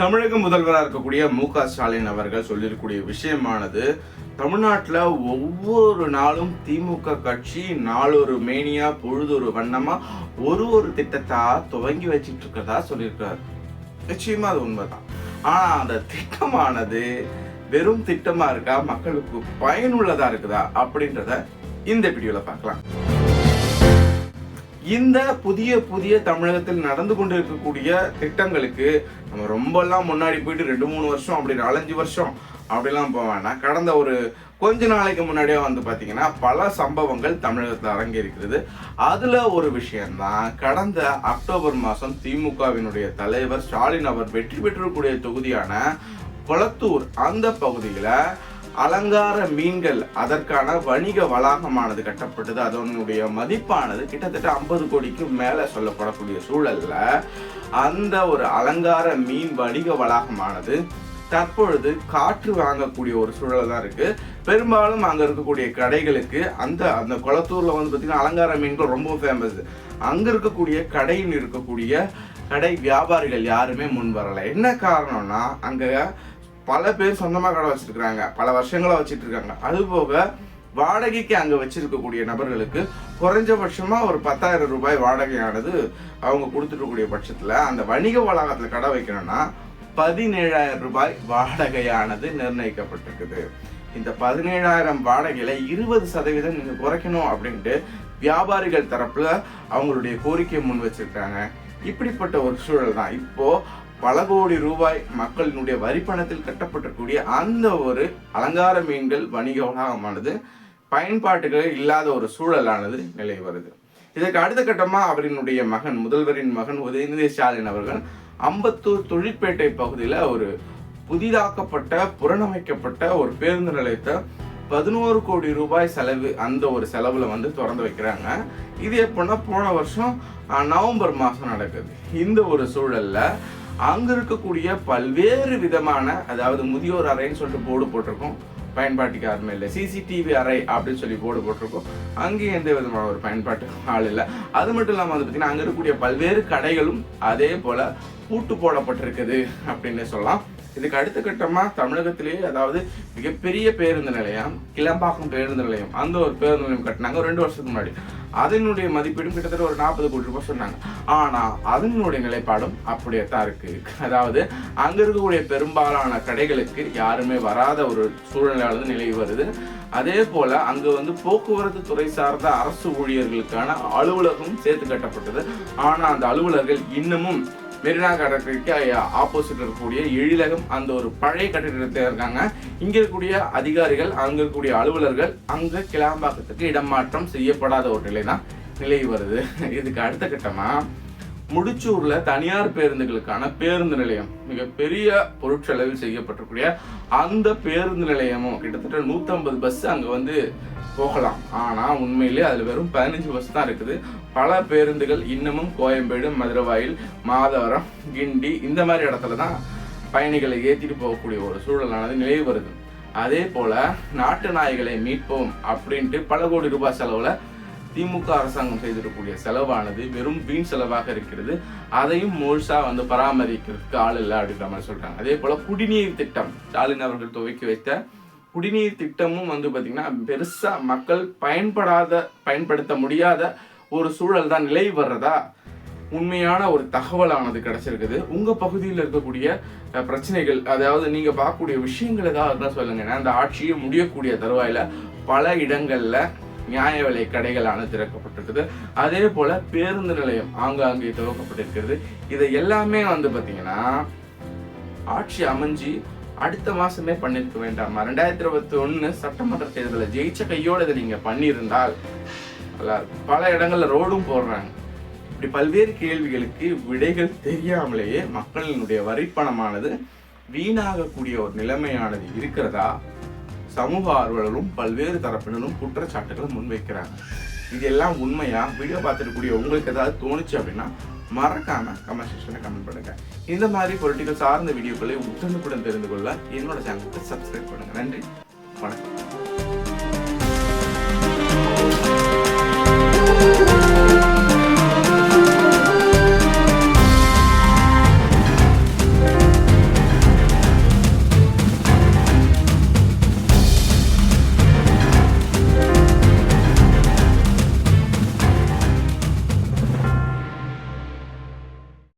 தமிழக முதல்வராக இருக்கக்கூடிய மு.க. ஸ்டாலின் அவர்கள் சொல்லியிருக்கக்கூடிய விஷயமானது, தமிழ்நாட்டில் ஒவ்வொரு நாளும் திமுக கட்சி நாளொரு மேனியா பொழுதொரு வண்ணமா ஒரு திட்டத்தா துவங்கி வச்சிட்டு இருக்கிறதா சொல்லியிருக்காரு. நிச்சயமா அது உண்மைதான். ஆனா அந்த திட்டமானது வெறும் திட்டமா இருக்கா, மக்களுக்கு பயனுள்ளதா இருக்குதா அப்படின்றத இந்த வீடியோல பார்க்கலாம். இந்த புதிய தமிழகத்தில் நடந்து கொண்டு இருக்கக்கூடிய திட்டங்களுக்கு நம்ம ரொம்பலாம் முன்னாடி போயிட்டு 2-3 வருஷம் அப்படி 4-5 வருஷம் அப்படிலாம் போவேன்னா, கடந்த ஒரு கொஞ்ச நாளைக்கு முன்னாடியே பார்த்தீங்கன்னா பல சம்பவங்கள் தமிழகத்தில் அரங்கேறிக்கிறது. அதுல ஒரு விஷயம்தான், கடந்த அக்டோபர் மாதம் திமுகவினுடைய தலைவர் ஸ்டாலின் அவர் வெற்றி பெற்றக்கூடிய தொகுதியான கொளத்தூர் அந்த பகுதியில அலங்கார மீன்கள் அதற்கான வணிக வளாகமானது கட்டப்பட்டது. அதனுடைய மதிப்பானது கிட்டத்தட்ட 50 கோடிக்கு மேல சொல்லப்படக்கூடிய சூழல்ல அந்த ஒரு அலங்கார மீன் வணிக வளாகமானது தற்பொழுது காற்று வாங்கக்கூடிய ஒரு சூழல் தான் இருக்கு. பெரும்பாலும் அங்க இருக்கக்கூடிய கடைகளுக்கு அந்த கொளத்தூர்ல பார்த்தீங்கன்னா அலங்கார மீன்கள் ரொம்ப ஃபேமஸ். அங்க இருக்கக்கூடிய கடையில் இருக்கக்கூடிய கடை வியாபாரிகள் யாருமே முன் வரல. என்ன காரணம்னா, அங்க பல பேர் சொந்தமாக கடை வச்சிருக்கிறாங்க, பல வருஷங்களா வச்சிட்டு இருக்காங்க. அதுபோக வாடகைக்கு அங்க வச்சிருக்கக்கூடிய நபர்களுக்கு குறைஞ்சபட்சமா ஒரு 10,000 ரூபாய் வாடகையானது அவங்க கொடுத்துருக்கக்கூடிய பட்சத்துல அந்த வணிக வளாகத்துல கடை வைக்கணும்னா 17,000 ரூபாய் வாடகையானது நிர்ணயிக்கப்பட்டிருக்குது. இந்த 17,000 வாடகையில 20% நீங்க குறைக்கணும் அப்படின்ட்டு வியாபாரிகள் தரப்புல அவங்களுடைய கோரிக்கையை முன் வச்சிருக்காங்க. இப்படிப்பட்ட ஒரு சூழல் தான் இப்போ பல கோடி ரூபாய் மக்களினுடைய வரிப்பணத்தில் கட்டப்பட்டிருக்கூடிய அந்த ஒரு அலங்கார மீன்கள் வணிக வளாகமானது பயன்பாட்டுகள் இல்லாத ஒரு சூழலானது நிலை வருது. இதற்கு அடுத்த கட்டமா அவரினுடைய மகன், முதல்வரின் மகன் உதயநிதி ஸ்டாலின் அவர்கள் அம்பத்தூர் தொழிற்பேட்டை பகுதியில ஒரு புதிதாக்கப்பட்ட புறணமைக்கப்பட்ட ஒரு பேருந்து நிலையத்தை 11 கோடி ரூபாய் செலவு, அந்த ஒரு செலவுல திறந்து வைக்கிறாங்க. இது எப்படின்னா போன வருஷம் நவம்பர் மாசம் நடக்குது. இந்த ஒரு சூழல்ல அங்க இருக்கக்கூடிய பல்வேறு விதமான, அதாவது முதியோர் அறைன்னு சொல்லிட்டு போர்டு போட்டிருக்கோம், பயன்பாட்டுக்கு யாருமே இல்லை. சிசிடிவி அறை அப்படின்னு சொல்லி போர்டு போட்டிருக்கோம், அங்கேயும் எந்த விதமான ஒரு பயன்பாட்டு ஆள் இல்லை. அது மட்டும் இல்லாமல் பார்த்தீங்கன்னா அங்க இருக்கக்கூடிய பல்வேறு கடைகளும் அதே போல பூட்டு போடப்பட்டிருக்குது அப்படின்னு சொல்லலாம். இதுக்கு அடுத்த கட்டமா தமிழகத்திலேயே, அதாவது மிகப்பெரிய பேருந்து நிலையம் கிளம்பாக்கம் பேருந்து நிலையம், அந்த ஒரு பேருந்து நிலையம் கட்டினாங்க 2 வருஷத்துக்கு முன்னாடி. அதனுடைய மதிப்பீடும் கிட்டத்தட்ட ஒரு 40 கோடி ரூபாய் சொன்னாங்க. ஆனா அதனுடைய நிலைப்பாடும் அப்படியே தான் இருக்கு. அதாவது அங்க இருக்கக்கூடிய பெரும்பாலான கடைகளுக்கு யாருமே வராத ஒரு சூழ்நிலையானது நிலவி வருது. அதே போல அங்க போக்குவரத்து துறை சார்ந்த அரசு ஊழியர்களுக்கான அலுவலகம் சேர்த்து கட்டப்பட்டது. ஆனா அந்த அலுவலர்கள் இன்னமும் மெரினா கடற்கரைக்கு ஆப்போசிட் இருக்கக்கூடிய எழிலகம், அந்த ஒரு பழைய கட்டிடத்தில் இருக்காங்க. இங்க இருக்கக்கூடிய அதிகாரிகள், அங்க இருக்கக்கூடிய அலுவலர்கள் அங்க கிளாம்பாக்கத்துக்கு இடமாற்றம் செய்யப்படாத ஒரு நிலை தான் நிலவி வருது. இதுக்கு அடுத்த கட்டமா முடிச்சூர்ல தனியார் பேருந்துகளுக்கான பேருந்து நிலையம், மிகப்பெரிய பொருட்செலவில் செய்யப்பட்டிருக்கூடிய அந்த பேருந்து நிலையமும் கிட்டத்தட்ட 150 பஸ் அங்க போகலாம். ஆனா உண்மையிலே அதுல வெறும் 15 பஸ் தான் இருக்குது. பல பேருந்துகள் இன்னமும் கோயம்பேடு, மதுரவாயில், மாதவரம், கிண்டி இந்த மாதிரி இடத்துல தான் பயணிகளை ஏற்றிட்டு போகக்கூடிய ஒரு சூழலானது நிலவி வருது. அதே போல நாட்டு நாய்களை மீட்போம் அப்படின்ட்டு பல கோடி ரூபாய் செலவுல திமுக அரசாங்கம் செய்திருக்கக்கூடிய செலவானது வெறும் வீண் செலவாக இருக்கிறது. அதையும் முழுசா பராமரிக்கிறதுக்கு ஆள் இல்லை அப்படின்ற மாதிரி சொல்றாங்க. அதே போல குடிநீர் திட்டம், ஸ்டாலின் அவர்கள் துவக்கி வைத்த குடிநீர் திட்டமும் பார்த்தீங்கன்னா பெருசா மக்கள் பயன்படுத்த முடியாத ஒரு சூழல் தான் நிலை வர்றதா உண்மையான ஒரு தகவலானது கிடைச்சிருக்குது. உங்க பகுதியில் இருக்கக்கூடிய பிரச்சனைகள், அதாவது நீங்க பார்க்கக்கூடிய விஷயங்கள் ஏதாவது சொல்லுங்க. அந்த ஆட்சியை முடியக்கூடிய தருவாயில பல இடங்கள்ல நியாய விலை கடைகளான திறக்கப்பட்டிருக்குது. அதே போல பேருந்து நிலையம் ஆங்காங்கே துவக்கப்பட்டிருக்கிறது. இதை எல்லாமே பார்த்தீங்கன்னா ஆட்சி அமைஞ்சு அடுத்த மாசமே பண்ணிருக்க வேண்டாமா? 2021 சட்டமன்ற தேர்தலை ஜெயிச்ச கையோட இதை நீங்க பண்ணியிருந்தால் பல இடங்கள்ல ரோடும் போடுறாங்க. இப்படி பல்வேறு கேள்விகளுக்கு விடைகள் தெரியாமலேயே மக்களினுடைய வரிப்பணமானது வீணாகக்கூடிய ஒரு நிலைமையானது இருக்கிறதா சமூக ஆர்வலரும் பல்வேறு தரப்பினரும் குற்றச்சாட்டுகளை முன்வைக்கிறாங்க. இதெல்லாம் உண்மையா? வீடியோ பார்த்துருக்கூடிய உங்களுக்கு ஏதாவது தோணுச்சு அப்படின்னா மறக்காம கமெண்ட் செக்ஷன்ல கமெண்ட் பண்ணுங்க. இந்த மாதிரி பொலிட்டிக்கல் சார்ந்த வீடியோக்களை உடனுக்குடன் தெரிந்து கொள்ள என்னோட சேனலுக்கு சப்ஸ்கிரைப் பண்ணுங்க. நன்றி, வணக்கம்.